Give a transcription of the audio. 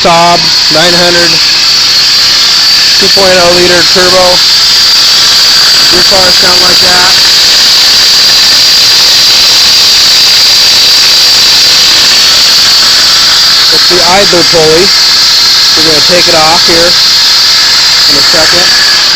Saab 900 2.0 liter turbo. Your cars sound like that. It's the idler pulley. We're going to take it off here in a second.